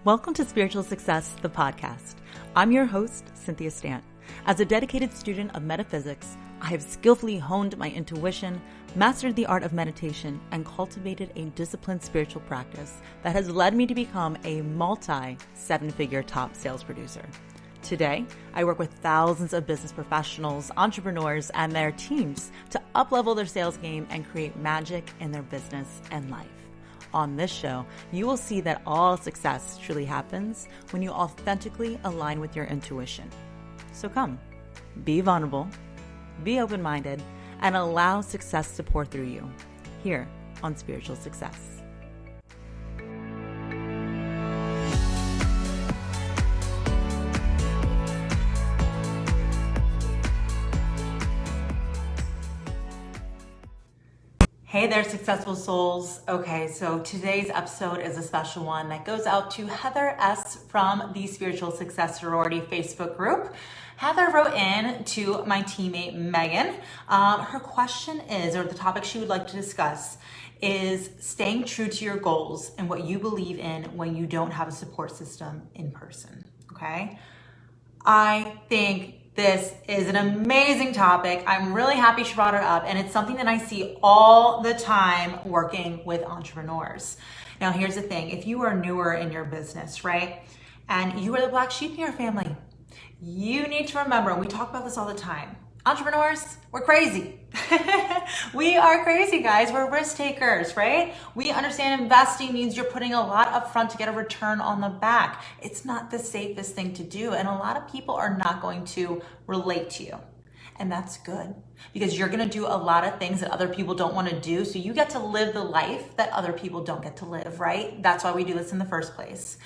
Welcome to Spiritual Success, the podcast. I'm your host, Cynthia Stant. As a dedicated student of metaphysics, I have skillfully honed my intuition, mastered the art of meditation, and cultivated a disciplined spiritual practice that has led me to become a multi-seven-figure top sales producer. Today, I work with thousands of business professionals, entrepreneurs, and their teams to up-level their sales game and create magic in their business and life. On this show, you will see that all success truly happens when you authentically align with your intuition. So come, be vulnerable, be open-minded, and allow success to pour through you here on Spiritual Success. Hey there, successful souls. Okay, so today's episode is a special one that goes out to Heather S. from the Spiritual Success Sorority Facebook group. Heather wrote in to my teammate, Megan. Her question is, or the topic she would like to discuss, is staying true to your goals and what you believe in when you don't have a support system in person, okay? I think this is an amazing topic. I'm really happy she brought it up, and it's something that I see all the time working with entrepreneurs. Now, here's the thing. If you are newer in your business, right, and you are the black sheep in your family, you need to remember, and we talk about this all the time, entrepreneurs, we're crazy. We are crazy, guys. We're risk takers, right? We understand investing means you're putting a lot up front to get a return on the back. It's not the safest thing to do, and a lot of people are not going to relate to you. And that's good, because you're going to do a lot of things that other people don't want to do, so you get to live the life that other people don't get to live, right? That's why we do this in the first place.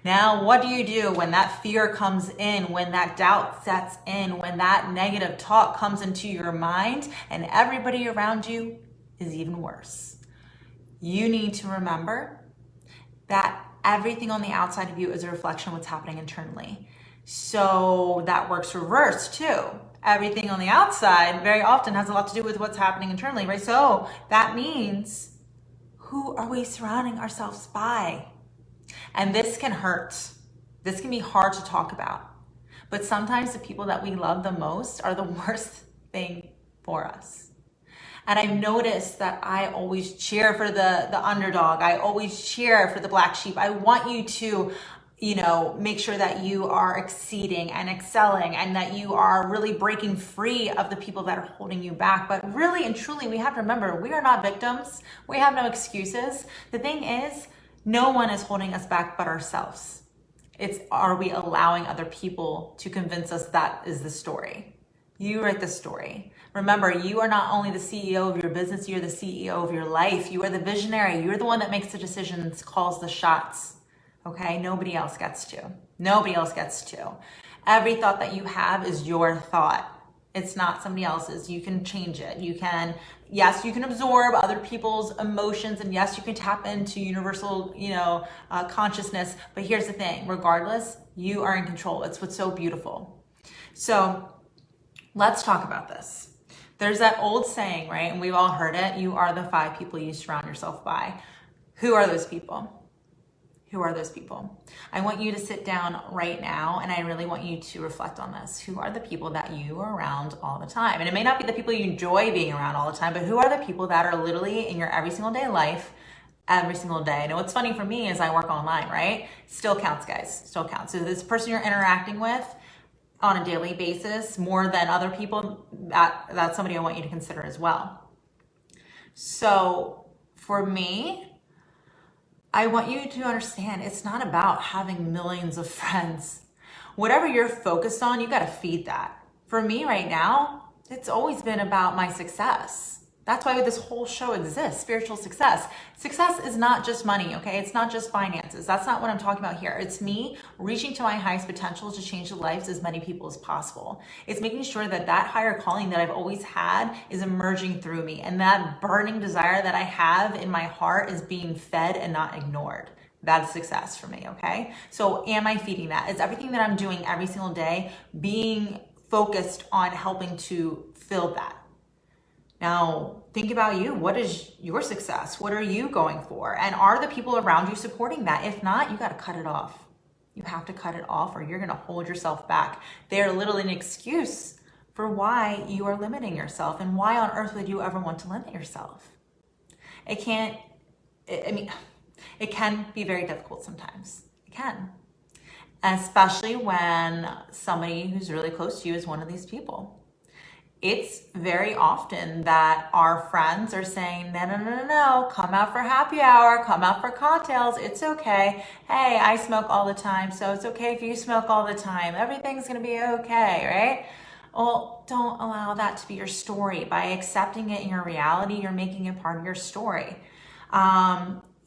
Now, what do you do when that fear comes in, when that doubt sets in, when that negative talk comes into your mind and everybody around you is even worse? You need to remember that everything on the outside of you is a reflection of what's happening internally. So that works reverse too. Everything on the outside very often has a lot to do with what's happening internally, right? So that means, who are we surrounding ourselves by? And this can hurt. This can be hard to talk about. But sometimes the people that we love the most are the worst thing for us. And I've noticed that I always cheer for the underdog. I always cheer for the black sheep. I want you to, make sure that you are exceeding and excelling and that you are really breaking free of the people that are holding you back. But really and truly, we have to remember, we are not victims. We have no excuses. The thing is, no one is holding us back but ourselves. Are we allowing other people to convince us that is the story? You write the story. Remember, you are not only the CEO of your business, you're the CEO of your life. You are the visionary. You're the one that makes the decisions, calls the shots. Okay? Nobody else gets to. Nobody else gets to. Every thought that you have is your thought. It's not somebody else's. You can change it. You can absorb other people's emotions, and yes, you can tap into universal, consciousness. But here's the thing, regardless, you are in control. It's what's so beautiful. So let's talk about this. There's that old saying, right? And we've all heard it. You are the 5 people you surround yourself by. Who are those people? Who are those people? I want you to sit down right now, and I really want you to reflect on this. Who are the people that you are around all the time? And it may not be the people you enjoy being around all the time, but who are the people that are literally in your every single day life, every single day? And what's funny for me is I work online, right? Still counts, guys. Still counts. So this person you're interacting with on a daily basis, more than other people, that's somebody I want you to consider as well. So for me, I want you to understand, it's not about having millions of friends. Whatever you're focused on, you got to feed that. For me right now, it's always been about my success. That's why this whole show exists, spiritual success. Success is not just money, okay? It's not just finances. That's not what I'm talking about here. It's me reaching to my highest potential to change the lives of as many people as possible. It's making sure that that higher calling that I've always had is emerging through me, and that burning desire that I have in my heart is being fed and not ignored. That's success for me, okay? So am I feeding that? Is everything that I'm doing every single day being focused on helping to fill that? Now, think about you. What is your success? What are you going for? And are the people around you supporting that? If not, you got to cut it off. You have to cut it off or you're going to hold yourself back. They're literally an excuse for why you are limiting yourself, and why on earth would you ever want to limit yourself? It can be very difficult sometimes. It can. Especially when somebody who's really close to you is one of these people. It's very often that our friends are saying, no, come out for happy hour, come out for cocktails, it's okay. Hey, I smoke all the time, so it's okay if you smoke all the time. Everything's gonna be okay, right? Well, don't allow that to be your story. By accepting it in your reality, you're making it part of your story.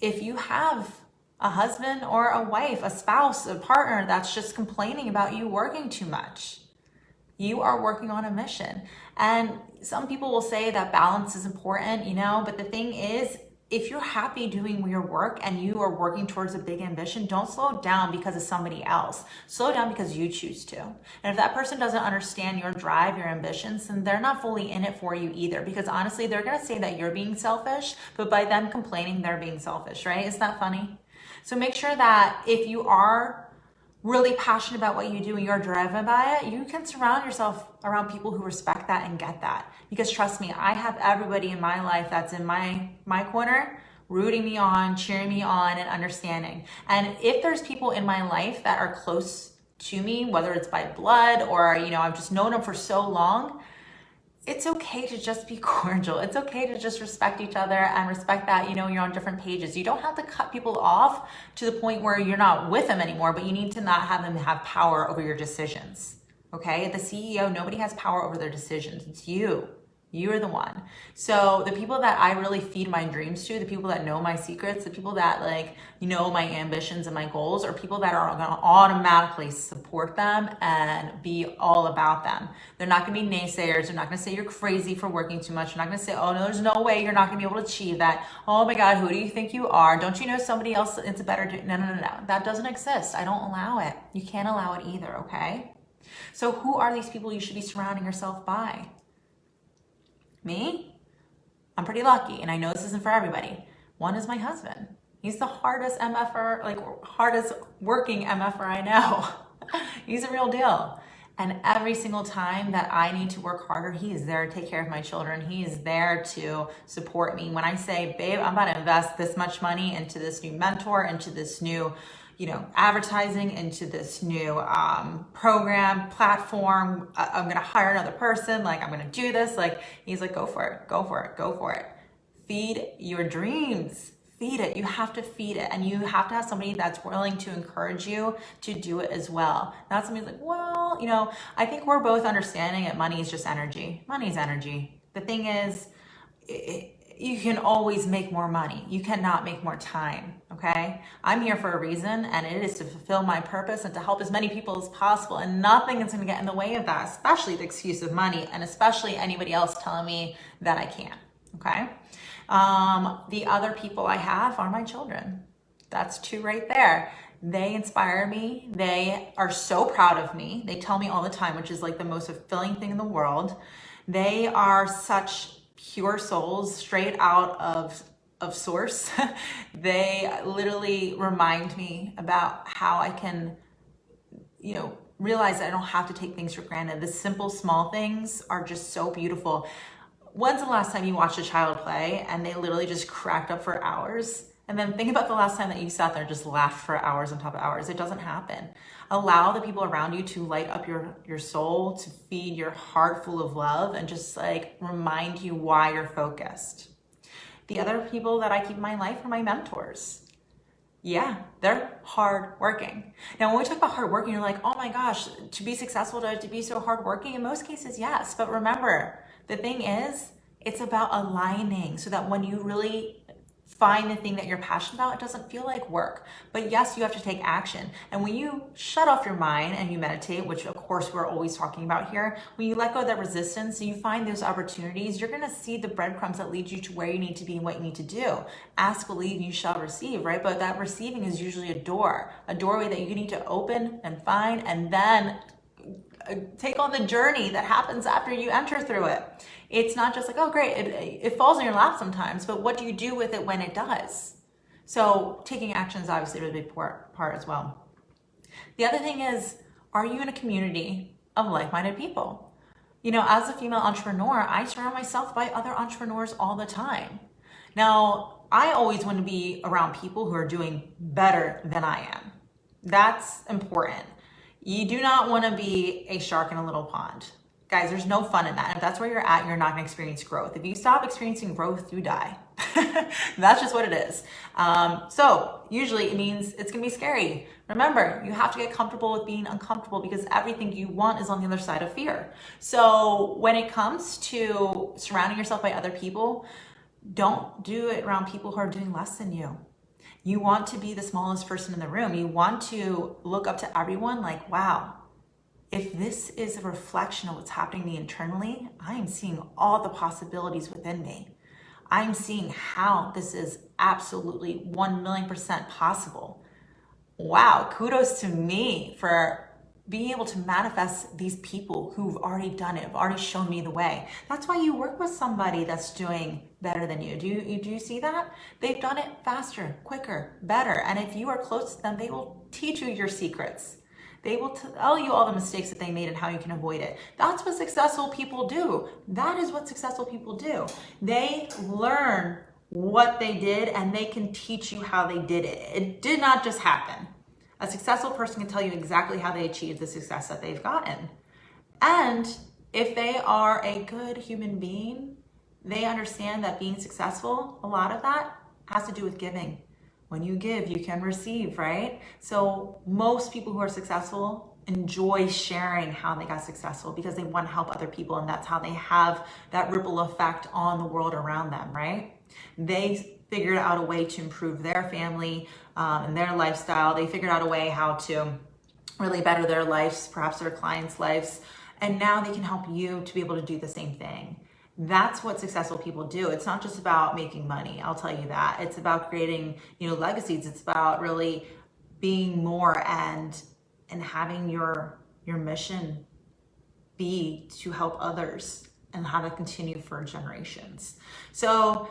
If you have a husband or a wife, a spouse, a partner that's just complaining about you working too much, you are working on a mission. And some people will say that balance is important, but the thing is, if you're happy doing your work and you are working towards a big ambition, don't slow down because of somebody else. Slow down because you choose to. And if that person doesn't understand your drive, your ambitions, then they're not fully in it for you either. Because honestly, they're gonna say that you're being selfish, but by them complaining, they're being selfish, right? Isn't that funny? So make sure that if you are really passionate about what you do and you're driven by it, you can surround yourself around people who respect that and get that. Because trust me, I have everybody in my life that's in my corner, rooting me on, cheering me on, and understanding. And if there's people in my life that are close to me, whether it's by blood or, I've just known them for so long, it's okay to just be cordial. It's okay to just respect each other and respect that, you're on different pages. You don't have to cut people off to the point where you're not with them anymore, but you need to not have them have power over your decisions, okay? The CEO, nobody has power over their decisions. It's you. You're the one. So the people that I really feed my dreams to, the people that know my secrets, the people that know my ambitions and my goals, are people that are going to automatically support them and be all about them. They're not going to be naysayers. They're not going to say you're crazy for working too much. They're not going to say, oh no, there's no way you're not going to be able to achieve that. Oh my God, who do you think you are? Don't you know somebody else it's a better No. That doesn't exist. I don't allow it. You can't allow it either, okay? So who are these people you should be surrounding yourself by? Me? I'm pretty lucky, and I know this isn't for everybody. One is my husband. He's the hardest hardest working MFer I know. He's a real deal. And every single time that I need to work harder, he is there to take care of my children. He is there to support me. When I say, babe, I'm about to invest this much money into this new mentor, into this new advertising, into this new program, platform, I'm going to hire another person, I'm going to do this. He's like, go for it, go for it, go for it. Feed your dreams, feed it. You have to feed it. And you have to have somebody that's willing to encourage you to do it as well. Not somebody's like, well, I think we're both understanding that money is just energy. Money is energy. The thing is, you can always make more money. You cannot make more time, okay? I'm here for a reason, and it is to fulfill my purpose and to help as many people as possible, and nothing is gonna get in the way of that, especially the excuse of money, and especially anybody else telling me that I can't, okay? The other people I have are my children. That's two right there. They inspire me. They are so proud of me. They tell me all the time, which is the most fulfilling thing in the world. They are such pure souls, straight out of source. They literally remind me about how I can, realize that I don't have to take things for granted. The simple, small things are just so beautiful. When's the last time you watched a child play and they literally just cracked up for hours? And then think about the last time that you sat there and just laughed for hours on top of hours. It doesn't happen. Allow the people around you to light up your soul, to feed your heart full of love, and just remind you why you're focused. The other people that I keep in my life are my mentors. Yeah, they're hard working. Now, when we talk about hard working, you're like, oh my gosh, to be successful, do I have to be so hard working? In most cases, yes. But remember, the thing is, it's about aligning so that when you really find the thing that you're passionate about, it doesn't feel like work. But yes, you have to take action. And when you shut off your mind and you meditate, which of course we're always talking about here, when you let go of that resistance and you find those opportunities, you're gonna see the breadcrumbs that lead you to where you need to be and what you need to do. Ask, believe, you shall receive, right? But that receiving is usually a doorway that you need to open and find, and then take on the journey that happens after you enter through it. It's not just oh great, it falls in your lap sometimes, but what do you do with it when it does? So taking action is obviously a really big part as well. The other thing is, are you in a community of like-minded people? You know, as a female entrepreneur, I surround myself by other entrepreneurs all the time. Now, I always want to be around people who are doing better than I am. That's important. You do not want to be a shark in a little pond. Guys, there's no fun in that. If that's where you're at, you're not going to experience growth. If you stop experiencing growth, you die. That's just what it is. So usually it means it's going to be scary. Remember, you have to get comfortable with being uncomfortable because everything you want is on the other side of fear. So when it comes to surrounding yourself by other people, don't do it around people who are doing less than you. You want to be the smallest person in the room. You want to look up to everyone like, wow, if this is a reflection of what's happening to me internally, I am seeing all the possibilities within me. I'm seeing how this is absolutely 1,000,000% possible. Wow, kudos to me for being able to manifest these people who've already done it, have already shown me the way. That's why you work with somebody that's doing better than you. Do you see that? They've done it faster, quicker, better. And if you are close to them, they will teach you your secrets. They will tell you all the mistakes that they made and how you can avoid it. That's what successful people do. That is what successful people do. They learn what they did and they can teach you how they did it. It did not just happen. A successful person can tell you exactly how they achieved the success that they've gotten. And if they are a good human being, they understand that being successful, a lot of that has to do with giving. When you give, you can receive, right? So most people who are successful enjoy sharing how they got successful because they want to help other people, and that's how they have that ripple effect on the world around them, right? They figured out a way to improve their family and their lifestyle. They figured out a way how to really better their lives, perhaps their clients' lives, and now they can help you to be able to do the same thing. That's what successful people do. It's not just about making money, I'll tell you that. It's about creating, legacies. It's about really being more and having your mission be to help others and how to continue for generations. So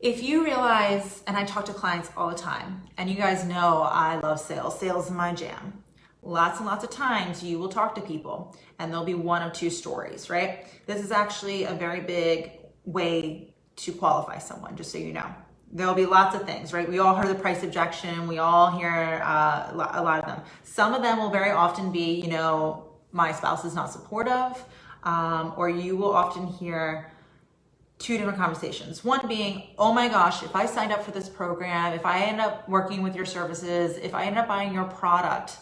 if you realize, and I talk to clients all the time, and you guys know I love sales. Sales is my jam. Lots and lots of times you will talk to people and there'll be one of two stories, right? This is actually a very big way to qualify someone, just so you know. There'll be lots of things, right? We all heard the price objection. We all hear a lot of them. Some of them will very often be, my spouse is not supportive, or you will often hear two different conversations. One being, oh my gosh, if I signed up for this program, if I end up working with your services, if I end up buying your product,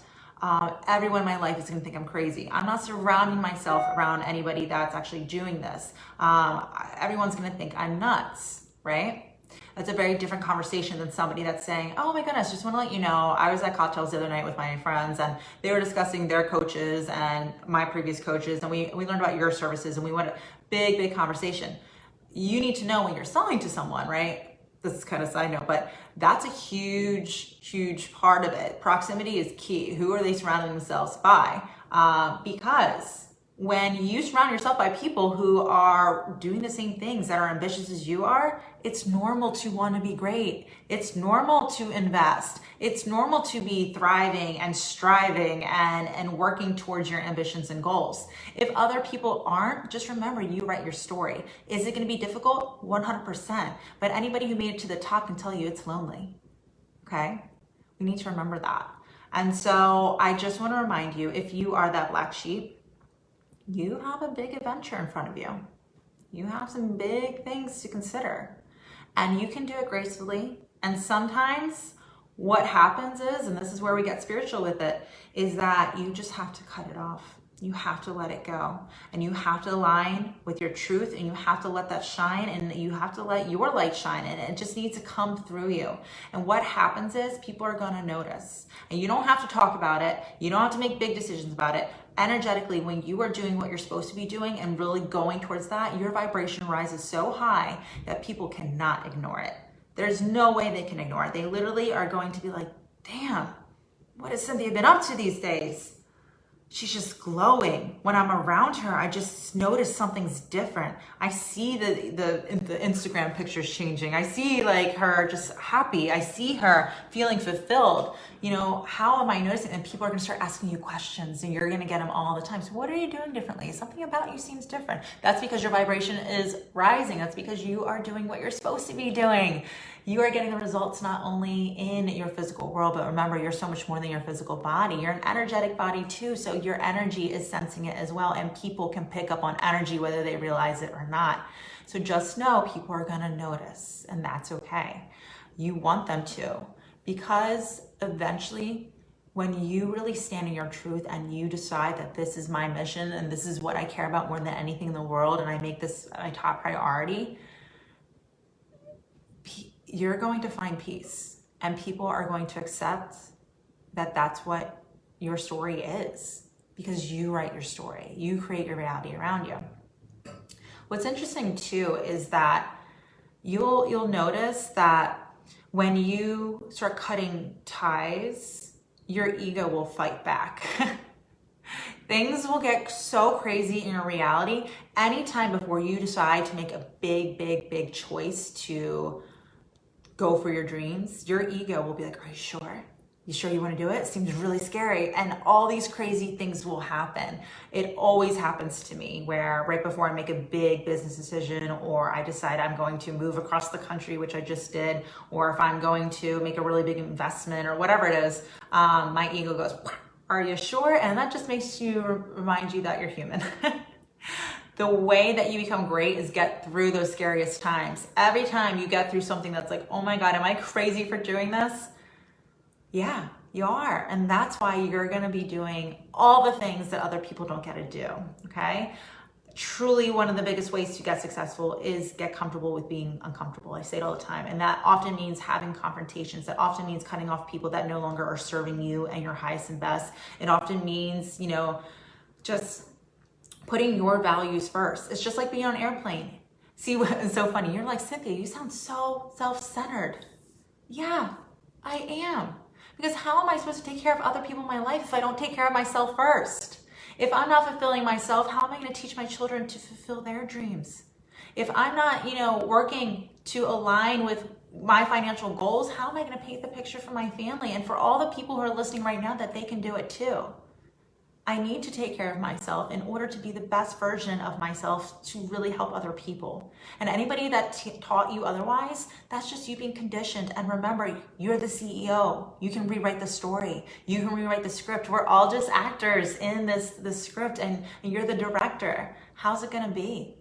everyone in my life is going to think I'm crazy. I'm not surrounding myself around anybody that's actually doing this. Everyone's going to think I'm nuts, right? That's a very different conversation than somebody that's saying, oh my goodness, just want to let you know, I was at cocktails the other night with my friends and they were discussing their coaches and my previous coaches, and we learned about your services, and we went a big conversation. You need to know when you're selling to someone, right? This is kind of a side note, but that's a huge part of it. Proximity is key. Who are they surrounding themselves by? Because when you surround yourself by people who are doing the same things, that are ambitious as you are, it's normal to want to be great. It's normal to invest. It's normal to be thriving and striving and working towards your ambitions and goals. If other people aren't, just remember, you write your story. Is it going to be difficult? 100%. But anybody who made it to the top can tell you it's lonely. Okay? We need to remember that. And so I just want to remind you, if you are that black sheep, you have a big adventure in front of you. You have some big things to consider, and you can do it gracefully. And sometimes what happens is, and this is where we get spiritual with it, is that you just have to cut it off. You have to let it go, and you have to align with your truth, and you have to let that shine, and you have to let your light shine, and it just needs to come through you. And what happens is people are going to notice, and you don't have to talk about it. You don't have to make big decisions about it. Energetically, when you are doing what you're supposed to be doing and really going towards that, your vibration rises so high that people cannot ignore it. There's no way they can ignore it. They literally are going to be like, damn, what has Cynthia been up to these days? she's just glowing. When I'm around her, I just notice something's different. I see the Instagram pictures changing. I see like her just happy. I see her feeling fulfilled. You know, how am I noticing? And people are gonna start asking you questions and you're gonna get them all the time. So what are you doing differently? Something about you seems different. That's because your vibration is rising. That's because you are doing what you're supposed to be doing. You are getting the results not only in your physical world, but remember, you're so much more than your physical body. You're an energetic body too, so your energy is sensing it as well, and people can pick up on energy whether they realize it or not. So just know people are gonna notice, and that's okay. You want them to, because eventually, when you really stand in your truth and you decide that this is my mission and this is what I care about more than anything in the world, and I make this my top priority, you're going to find peace, and people are going to accept that that's what your story is, because you write your story. You create your reality around you. What's interesting too is that you'll notice that when you start cutting ties, your ego will fight back. Things will get so crazy in your reality anytime before you decide to make a big choice to go for your dreams. Your ego will be like, are you sure? You sure you want to do it? It seems really scary. And all these crazy things will happen. It always happens to me where right before I make a big business decision, or I decide I'm going to move across the country, which I just did, or if I'm going to make a really big investment or whatever it is, my ego goes, are you sure? And that just makes you remind you that you're human. The way that you become great is get through those scariest times. Every time you get through something that's like, oh my God, am I crazy for doing this? Yeah, you are. And that's why you're gonna be doing all the things that other people don't get to do, okay? Truly, one of the biggest ways to get successful is get comfortable with being uncomfortable. I say it all the time. And that often means having confrontations. That often means cutting off people that no longer are serving you and your highest and best. It often means, you know, just putting your values first. It's just like being on an airplane. See, it's so funny. You're like, Cynthia, you sound so self-centered. Yeah, I am. Because how am I supposed to take care of other people in my life if I don't take care of myself first? If I'm not fulfilling myself, how am I going to teach my children to fulfill their dreams? If I'm not, you know, working to align with my financial goals, how am I going to paint the picture for my family and for all the people who are listening right now that they can do it too? I need to take care of myself in order to be the best version of myself to really help other people. And anybody that taught you otherwise, that's just you being conditioned. And remember, you're the CEO. You can rewrite the story. You can rewrite the script. We're all just actors in this script, and you're the director. How's it gonna be?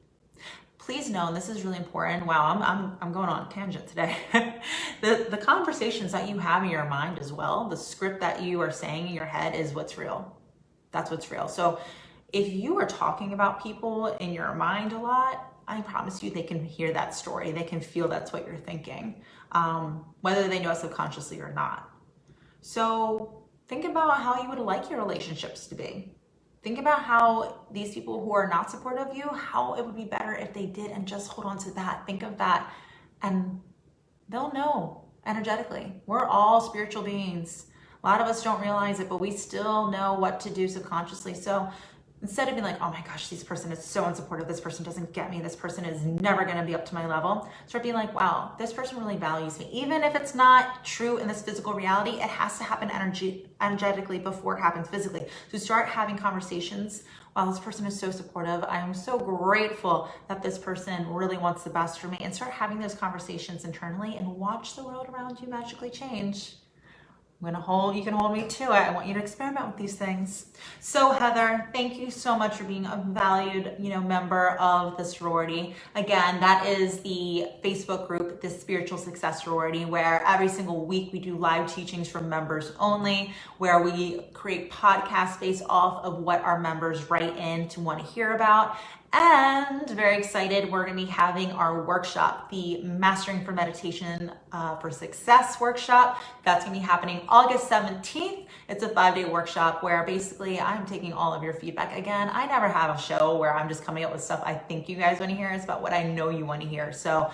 Please know, and this is really important. Wow, I'm going on a tangent today. The conversations that you have in your mind as well, the script that you are saying in your head is what's real. That's what's real. So if you are talking about people in your mind a lot, I promise you they can hear that story. They can feel that's what you're thinking, whether they know it subconsciously or not. So think about how you would like your relationships to be. Think about how these people who are not supportive of you, how it would be better if they did, and just hold on to that. Think of that, and they'll know energetically. We're all spiritual beings. A lot of us don't realize it, but we still know what to do subconsciously. So instead of being like, oh my gosh, this person is so unsupportive, this person doesn't get me, this person is never gonna be up to my level, start being like, wow, this person really values me. Even if it's not true in this physical reality, it has to happen energetically before it happens physically. So start having conversations. Wow, this person is so supportive. I'm so grateful that this person really wants the best for me. And start having those conversations internally and watch the world around you magically change. You can hold me to it. I want you to experiment with these things. So Heather, thank you so much for being a valued, member of the sorority. Again, that is the Facebook group, the Spiritual Success Sorority, where every single week we do live teachings for members only, where we create podcasts based off of what our members write in to want to hear about. And very excited, we're going to be having our workshop, the Mastering for Meditation for Success workshop. That's going to be happening August 17th. It's a 5-day workshop where basically I'm taking all of your feedback. Again, I never have a show where I'm just coming up with stuff I think you guys want to hear. It's about what I know you want to hear. So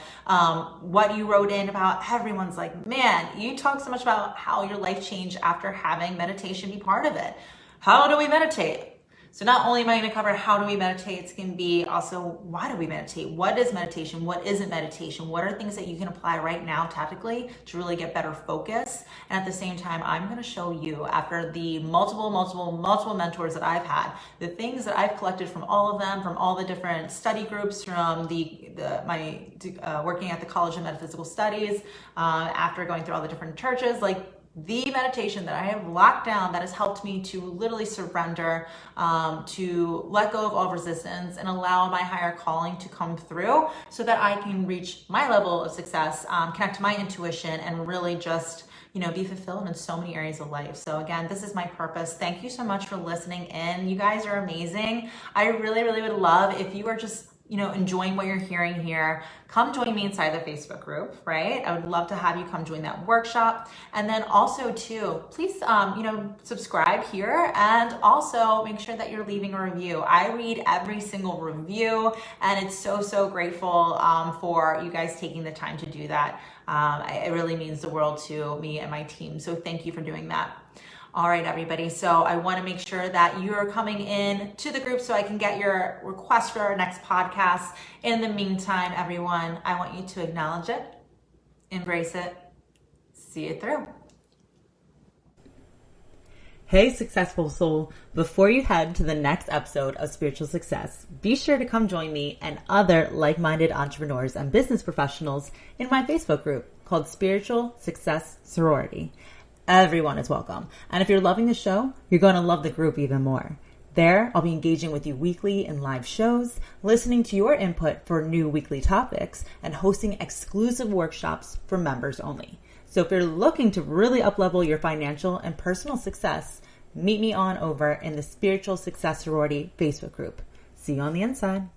what you wrote in about, everyone's like, man, you talk so much about how your life changed after having meditation be part of it. How do we meditate? So not only am I going to cover how do we meditate, it's going to be also why do we meditate? What is meditation? What isn't meditation? What are things that you can apply right now tactically to really get better focus? And at the same time, I'm going to show you, after the multiple mentors that I've had, the things that I've collected from all of them, from all the different study groups, from my working at the College of Metaphysical Studies, after going through all the different churches, like the meditation that I have locked down that has helped me to literally surrender, to let go of all resistance and allow my higher calling to come through so that I can reach my level of success, connect to my intuition, and really just, be fulfilled in so many areas of life. So again, this is my purpose. Thank you so much for listening in. You guys are amazing. I really, really would love if you are just enjoying what you're hearing here, come join me inside the Facebook group, right? I would love to have you come join that workshop. And then also too, please, subscribe here, and also make sure that you're leaving a review. I read every single review, and it's so grateful for you guys taking the time to do that. It really means the world to me and my team. So thank you for doing that. All right, everybody. So I want to make sure that you're coming in to the group so I can get your request for our next podcast. In the meantime, everyone, I want you to acknowledge it, embrace it, see it through. Hey, successful soul. Before you head to the next episode of Spiritual Success, be sure to come join me and other like-minded entrepreneurs and business professionals in my Facebook group called Spiritual Success Sorority. Everyone is welcome. And if you're loving the show, you're going to love the group even more. There, I'll be engaging with you weekly in live shows, listening to your input for new weekly topics, and hosting exclusive workshops for members only. So if you're looking to really up-level your financial and personal success, meet me on over in the Spiritual Success Sorority Facebook group. See you on the inside.